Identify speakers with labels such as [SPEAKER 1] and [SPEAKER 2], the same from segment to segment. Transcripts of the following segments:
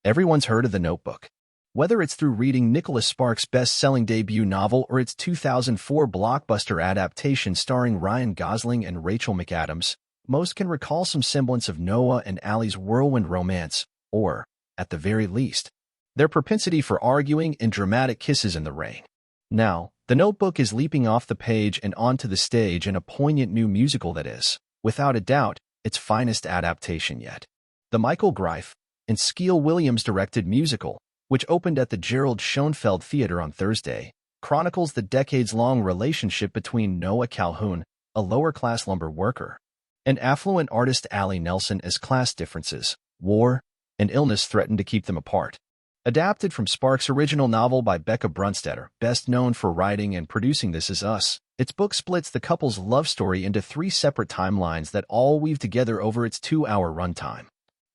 [SPEAKER 1] Everyone's heard of The Notebook. Whether it's through reading Nicholas Sparks' best-selling debut novel or its 2004 blockbuster adaptation starring Ryan Gosling and Rachel McAdams, most can recall some semblance of Noah and Allie's whirlwind romance, or, at the very least, their propensity for arguing and dramatic kisses in the rain. Now, The Notebook is leaping off the page and onto the stage in a poignant new musical that is, without a doubt, its finest adaptation yet. The Michael Greif and Skeel Williams-directed musical, which opened at the Gerald Schoenfeld Theater on Thursday, chronicles the decades-long relationship between Noah Calhoun, a lower-class lumber worker, and affluent artist Allie Nelson as class differences, war, and illness threaten to keep them apart. Adapted from Sparks' original novel by Becca Brunstetter, best known for writing and producing This Is Us, its book splits the couple's love story into 3 separate timelines that all weave together over its 2-hour runtime.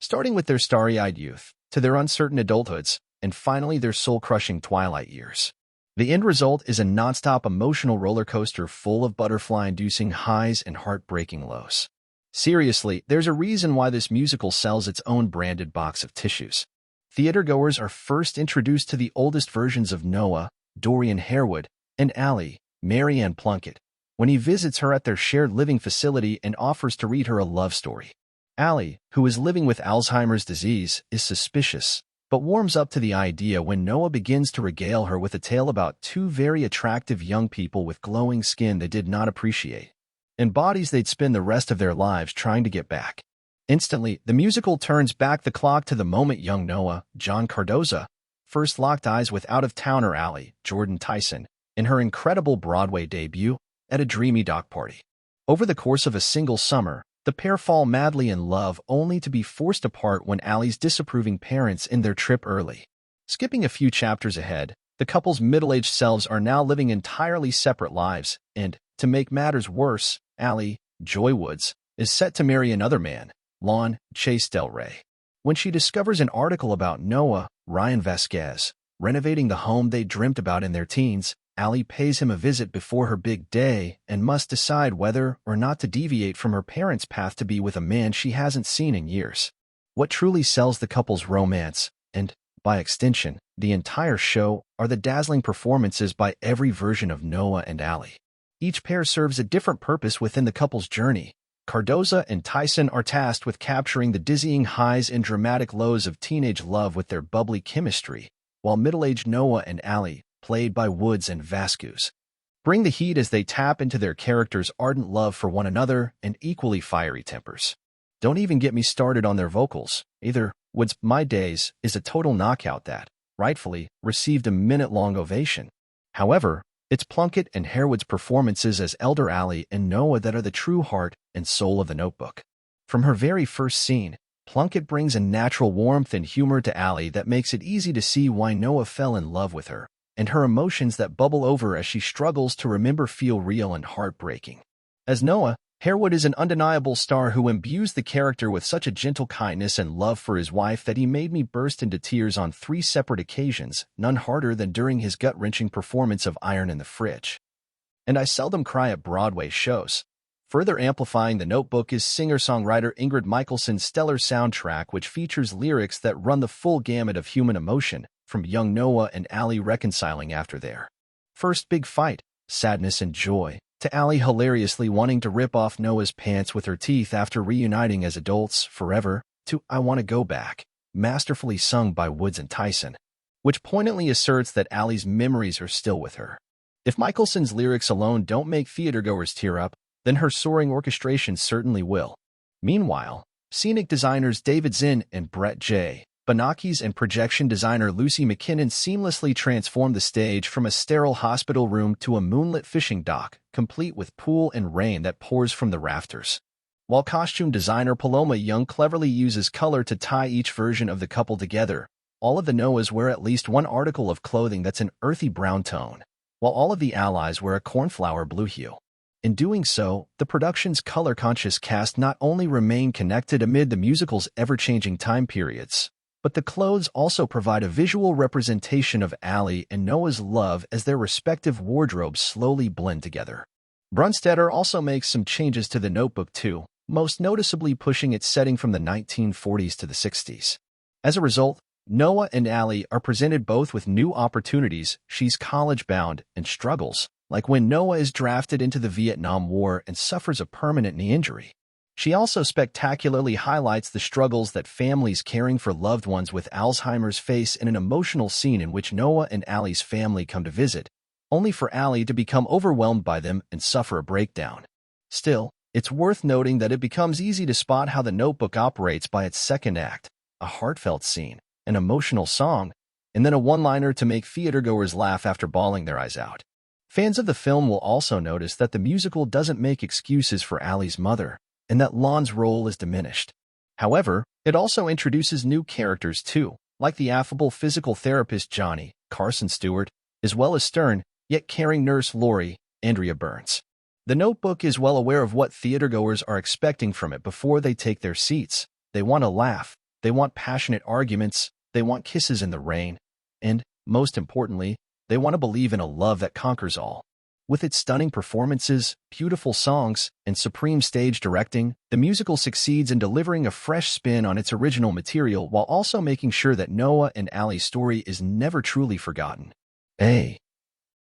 [SPEAKER 1] Starting with their starry-eyed youth, to their uncertain adulthoods, and finally their soul-crushing twilight years. The end result is a nonstop emotional roller coaster full of butterfly-inducing highs and heartbreaking lows. Seriously, there's a reason why this musical sells its own branded box of tissues. Theatergoers are first introduced to the oldest versions of Noah, Dorian Harewood, and Allie, Mary Ann Plunkett, when he visits her at their shared living facility and offers to read her a love story. Allie, who is living with Alzheimer's disease, is suspicious, but warms up to the idea when Noah begins to regale her with a tale about 2 very attractive young people with glowing skin they did not appreciate, and bodies they'd spend the rest of their lives trying to get back. Instantly, the musical turns back the clock to the moment young Noah, John Cardoza, first locked eyes with out-of-towner Allie, Jordan Tyson, in her incredible Broadway debut at a dreamy dock party. Over the course of a single summer, the pair fall madly in love only to be forced apart when Allie's disapproving parents end their trip early. Skipping a few chapters ahead, the couple's middle-aged selves are now living entirely separate lives, and, to make matters worse, Allie, Joy Woods, is set to marry another man, Lon Chase Del Rey. When she discovers an article about Noah, Ryan Vasquez, renovating the home they dreamt about in their teens, Allie pays him a visit before her big day and must decide whether or not to deviate from her parents' path to be with a man she hasn't seen in years. What truly sells the couple's romance, and, by extension, the entire show, are the dazzling performances by every version of Noah and Allie. Each pair serves a different purpose within the couple's journey. Cardoza and Tyson are tasked with capturing the dizzying highs and dramatic lows of teenage love with their bubbly chemistry, while middle-aged Noah and Allie, played by Woods and Vasquez, bring the heat as they tap into their characters' ardent love for one another and equally fiery tempers. Don't even get me started on their vocals, either. Woods' My Days is a total knockout that, rightfully, received a minute-long ovation. However, it's Plunkett and Harewood's performances as elder Allie and Noah that are the true heart and soul of The Notebook. From her very first scene, Plunkett brings a natural warmth and humor to Allie that makes it easy to see why Noah fell in love with her, and her emotions that bubble over as she struggles to remember feel real and heartbreaking. As Noah, Harewood is an undeniable star who imbues the character with such a gentle kindness and love for his wife that he made me burst into tears on 3 separate occasions, none harder than during his gut-wrenching performance of Iron in the Fridge. And I seldom cry at Broadway shows. Further amplifying The Notebook is singer-songwriter Ingrid Michaelson's stellar soundtrack, which features lyrics that run the full gamut of human emotion, from young Noah and Allie reconciling after their first big fight, sadness and joy, to Allie hilariously wanting to rip off Noah's pants with her teeth after reuniting as adults forever, to I Want to Go Back, masterfully sung by Woods and Tyson, which poignantly asserts that Allie's memories are still with her. If Michelson's lyrics alone don't make theatergoers tear up, then her soaring orchestration certainly will. Meanwhile, scenic designers David Zinn and Brett J. Benakis and projection designer Lucy McKinnon seamlessly transformed the stage from a sterile hospital room to a moonlit fishing dock, complete with pool and rain that pours from the rafters. While costume designer Paloma Young cleverly uses color to tie each version of the couple together, all of the Noahs wear at least one article of clothing that's an earthy brown tone, while all of the allies wear a cornflower blue hue. In doing so, the production's color-conscious cast not only remain connected amid the musical's ever-changing time periods, but the clothes also provide a visual representation of Allie and Noah's love as their respective wardrobes slowly blend together. Brunstetter also makes some changes to The Notebook too, most noticeably pushing its setting from the 1940s to the 60s. As a result, Noah and Allie are presented both with new opportunities. She's college-bound and struggles, like when Noah is drafted into the Vietnam War and suffers a permanent knee injury. She also spectacularly highlights the struggles that families caring for loved ones with Alzheimer's face in an emotional scene in which Noah and Allie's family come to visit, only for Allie to become overwhelmed by them and suffer a breakdown. Still, it's worth noting that it becomes easy to spot how The Notebook operates by its second act, a heartfelt scene, an emotional song, and then a one-liner to make theatergoers laugh after bawling their eyes out. Fans of the film will also notice that the musical doesn't make excuses for Allie's mother, and that Lon's role is diminished. However, it also introduces new characters too, like the affable physical therapist Johnny, Carson Stewart, as well as stern, yet caring nurse Lori, Andrea Burns. The Notebook is well aware of what theatergoers are expecting from it before they take their seats. They want to laugh, they want passionate arguments, they want kisses in the rain, and, most importantly, they want to believe in a love that conquers all. With its stunning performances, beautiful songs, and supreme stage directing, the musical succeeds in delivering a fresh spin on its original material while also making sure that Noah and Allie's story is never truly forgotten. A